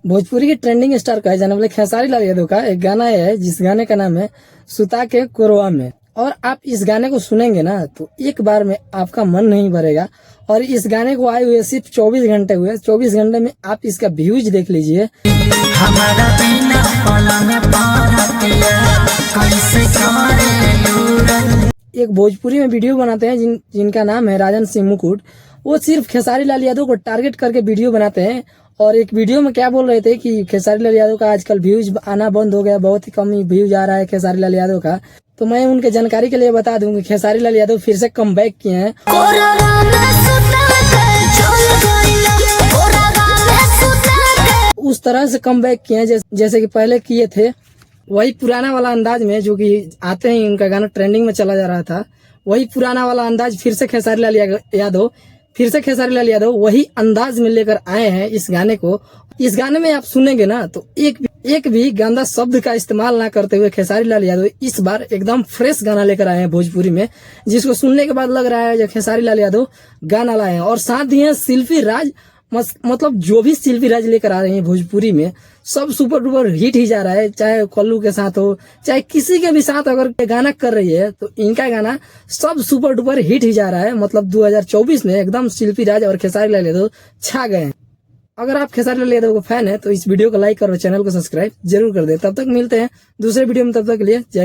भोजपुरी के trending star कहे जाने वाले खेसारी लाल यादव का एक गाना है जिस गाने का नाम है सुता के कोरवा में। और आप इस गाने को सुनेंगे ना तो एक बार में आपका मन नहीं भरेगा। और इस गाने को आए हुए सिर्फ 24 घंटे हुए। 24 घंटे में आप इसका व्यूज देख लीजिए। हमारा बिना पलंग कैसे एक भोजपुरी में वीडियो बनाते हैं जिनका नाम है राजन सिंह मुकुट। वो सिर्फ खेसारी लाल यादव को टारगेट करके वीडियो बनाते हैं। और एक वीडियो में क्या बोल रहे थे कि खेसारी लाल यादव का आजकल व्यूज आना बंद हो गया, बहुत ही कम व्यूज आ रहा है खेसारी लाल यादव का। तो मैं उनके जानकारी के लिए बता दूं कि खेसारी लाल यादव फिर से कम बैक किए हैं। उस तरह से कम बैक किए हैं जैसे कि पहले किए थे, वही पुराना वाला अंदाज में, जो कि आते ही उनका गाना ट्रेंडिंग में चला जा रहा था। वही पुराना वाला अंदाज फिर से खेसारी लाल यादव वही अंदाज में लेकर आए हैं इस गाने को। इस गाने में आप सुनेंगे ना तो एक भी गंदा शब्द का इस्तेमाल ना करते हुए खेसारी लाल यादव इस बार एकदम फ्रेश गाना लेकर आए हैं भोजपुरी में, जिसको सुनने के बाद लग रहा है जो खेसारी लाल यादव गाना लाए हैं। और साथ ही शिल्पी राज, मतलब जो भी शिल्पी राज लेकर आ रहे हैं भोजपुरी में, सब सुपर डुपर हिट ही जा रहा है। चाहे कल्लू के साथ हो, चाहे किसी के भी साथ अगर गाना कर रही है तो इनका गाना सब सुपर डुपर हिट ही जा रहा है। मतलब 2024 में एकदम शिल्पी राज और खेसारी लाल यादव छा गए हैं। अगर आप खेसारी लाल यादव को फैन है तो इस वीडियो को लाइक और चैनल को सब्सक्राइब जरूर कर दे। तब तक मिलते हैं दूसरे वीडियो में, तब तक के लिए जय।